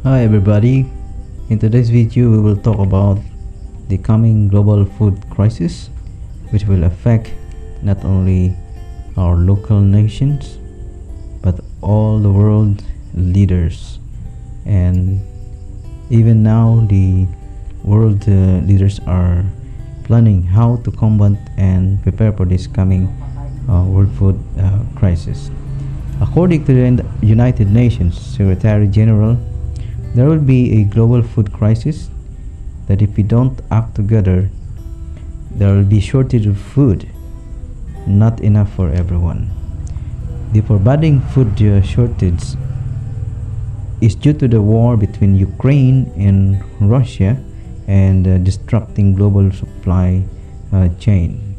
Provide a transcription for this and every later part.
Hi everybody, in today's video we will talk about the coming global food crisis which will affect not only our local nations but all the world leaders, and even now the world leaders are planning how to combat and prepare for this coming world food crisis. According to the United Nations Secretary General, there will be a global food crisis that if we don't act together, there will be shortage of food, not enough for everyone. The foreboding food shortage is due to the war between Ukraine and Russia and disrupting global supply chain.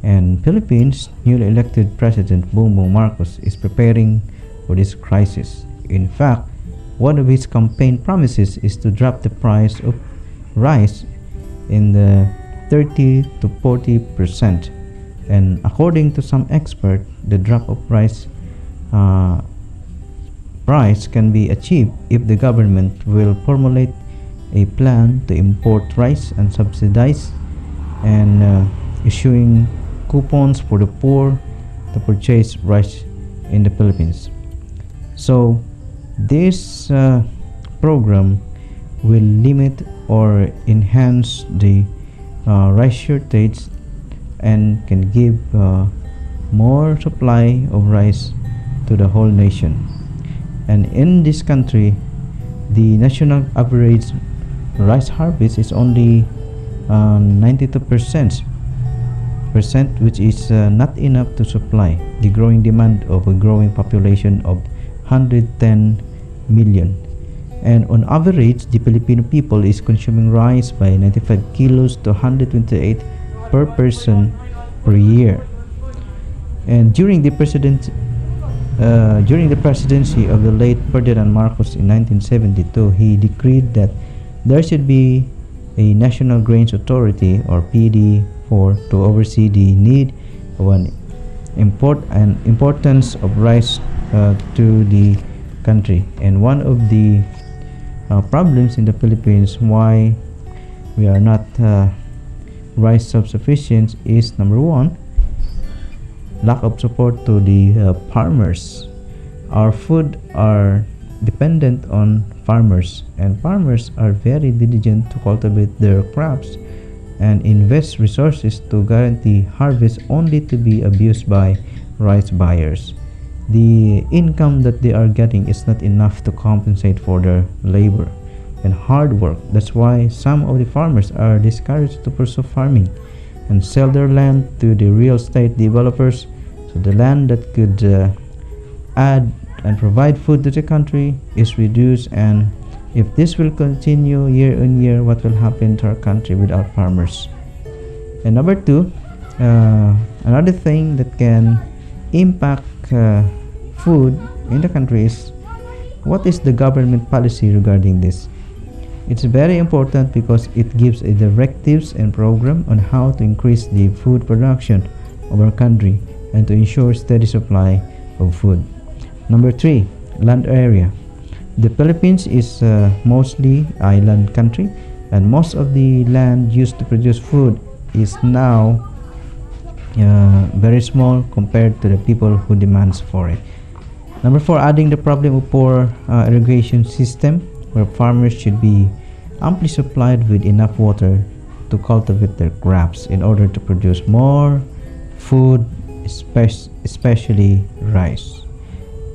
And Philippines' newly elected President Bongbong Marcos is preparing for this crisis. In fact, one of his campaign promises is to drop the price of rice in the 30 to 40%. And according to some experts, the drop of price can be achieved if the government will formulate a plan to import rice and subsidize and issuing coupons for the poor to purchase rice in the Philippines. So this program will limit or enhance the rice shortage and can give more supply of rice to the whole nation. And in this country, the national average rice harvest is only 92%, which is not enough to supply the growing demand of a growing population of 110 million. And on average, the Filipino people is consuming rice by 95 kilos to 128 per person per year. And during the presidency of the late Ferdinand Marcos in 1972, he decreed that there should be a National Grains Authority or PD4 to oversee the need of an importance of rice to the country. And one of the problems in the Philippines why we are not rice self-sufficient is number one, lack of support to the farmers. Our food are dependent on farmers, and farmers are very diligent to cultivate their crops and invest resources to guarantee harvest only to be abused by rice buyers. The income that they are getting is not enough to compensate for their labor and hard work. That's why some of the farmers are discouraged to pursue farming and sell their land to the real estate developers. So the land that could add and provide food to the country is reduced, and if this will continue year on year, what will happen to our country without farmers? And number two, another thing that can impact food in the country is what is the government policy regarding this. It's very important because it gives a directives and program on how to increase the food production of our country and to ensure steady supply of food. Number three, land area. The Philippines is mostly island country, and most of the land used to produce food is now very small compared to the people who demands for it. Number four, adding the problem of poor irrigation system, where farmers should be amply supplied with enough water to cultivate their crops in order to produce more food, especially rice.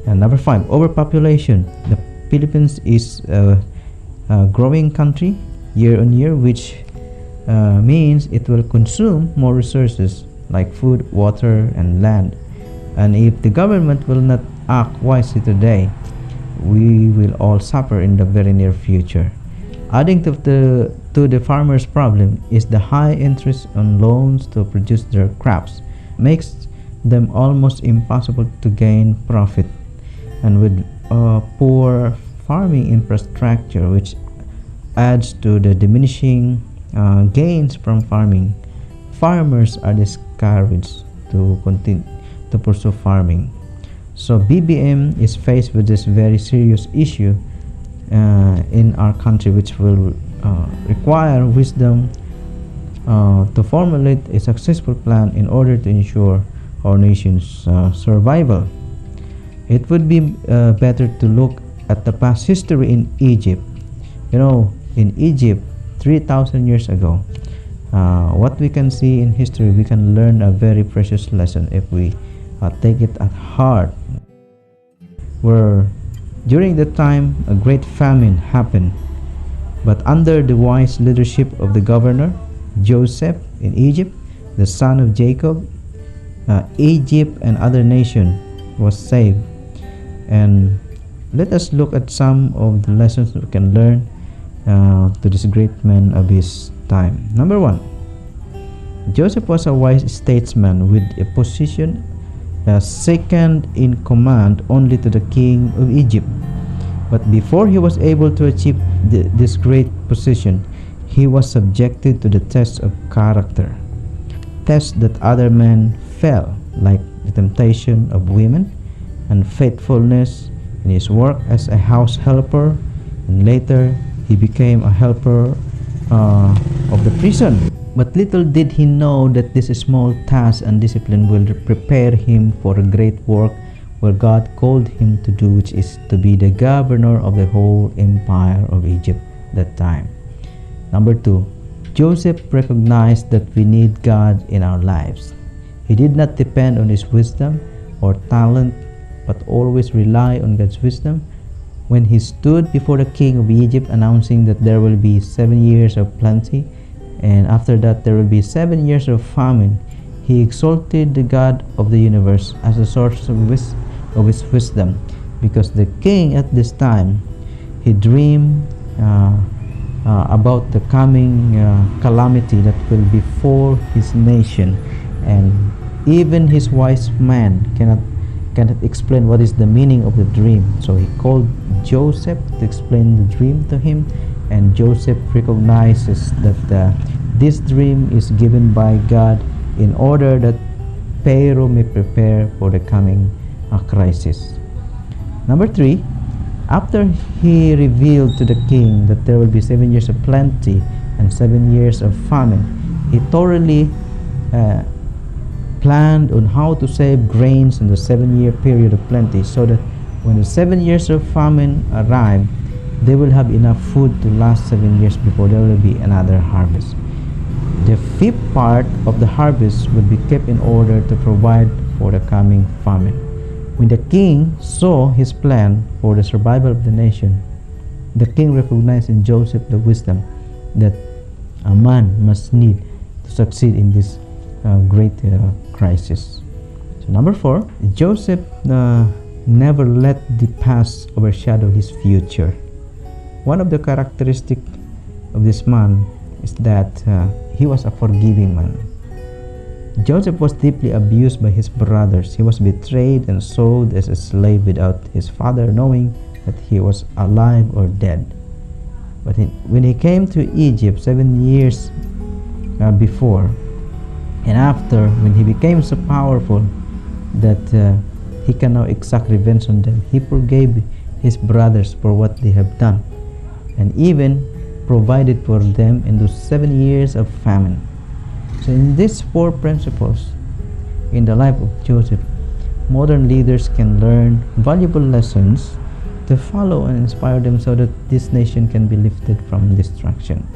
And number five, overpopulation. The Philippines is a growing country year on year, which means it will consume more resources like food, water, and land. And if the government will not act wisely today, we will all suffer in the very near future. Adding to the farmers' problem is the high interest on loans to produce their crops, makes them almost impossible to gain profit. And with poor farming infrastructure, which adds to the diminishing gains from farming, farmers are discouraged to continue to pursue farming. So BBM is faced with this very serious issue in our country, which will require wisdom to formulate a successful plan in order to ensure our nation's survival. It would be better to look at the past history in Egypt. You know, in Egypt, 3,000 years ago, what we can see in history, we can learn a very precious lesson if we take it at heart. Where during the time a great famine happened, but under the wise leadership of the governor Joseph in Egypt, the son of Jacob, Egypt and other nation was saved. And let us look at some of the lessons we can learn to this great man of his time. Number one, Joseph was a wise statesman with a position second in command only to the king of Egypt. But before he was able to achieve this great position, he was subjected to the test of character, tests that other men fell, like the temptation of women and faithfulness in his work as a house helper, and later he became a helper of the prison. But little did he know that this small task and discipline will prepare him for a great work where God called him to do, which is to be the governor of the whole empire of Egypt that time. Number two, Joseph recognized that we need God in our lives. He did not depend on his wisdom or talent, but always rely on God's wisdom. When he stood before the king of Egypt announcing that there will be 7 years of plenty, and after that there will be 7 years of famine, he exalted the God of the universe as the source of his wisdom, because the king at this time, he dreamed about the coming calamity that will befall his nation, and even his wise man cannot explain what is the meaning of the dream. So he called Joseph to explain the dream to him, and Joseph recognizes that this dream is given by God in order that Pharaoh may prepare for the coming crisis. Number three, after he revealed to the king that there will be 7 years of plenty and 7 years of famine, he thoroughly planned on how to save grains in the 7-year period of plenty, so that when the 7 years of famine arrive, they will have enough food to last 7 years before there will be another harvest. The fifth part of the harvest would be kept in order to provide for the coming famine. When the king saw his plan for the survival of the nation, the king recognized in Joseph the wisdom that a man must need to succeed in this great crisis. So number four, Joseph never let the past overshadow his future. One of the characteristics of this man is that he was a forgiving man. Joseph was deeply abused by his brothers. He was betrayed and sold as a slave without his father knowing that he was alive or dead. But when he came to Egypt 7 years before, and after, when he became so powerful that he can now exact revenge on them, he forgave his brothers for what they have done, and even provided for them in those 7 years of famine. So in these four principles in the life of Joseph, modern leaders can learn valuable lessons to follow and inspire them, so that this nation can be lifted from destruction.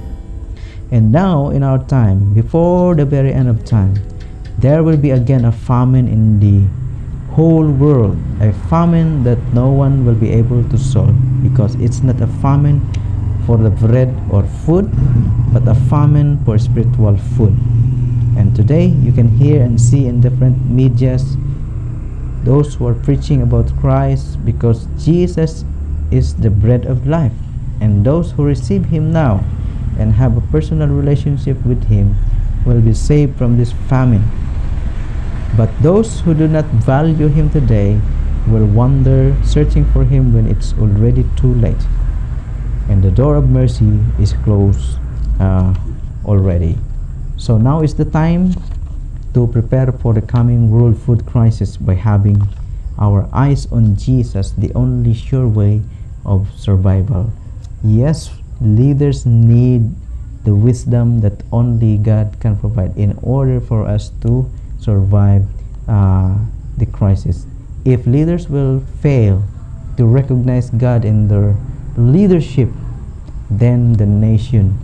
And now in our time, before the very end of time, there will be again a famine in the whole world, a famine that no one will be able to solve, because it's not a famine for the bread or food, but a famine for spiritual food. And today you can hear and see in different medias those who are preaching about Christ, because Jesus is the bread of life, and those who receive him now and have a personal relationship with him will be saved from this famine. But those who do not value him today will wander searching for him when it's already too late, and the door of mercy is closed already. So now is the time to prepare for the coming world food crisis by having our eyes on Jesus, the only sure way of survival. Yes, leaders need the wisdom that only God can provide in order for us to survive the crisis. If leaders will fail to recognize God in their leadership, then the nation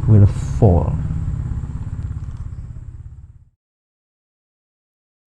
will fall.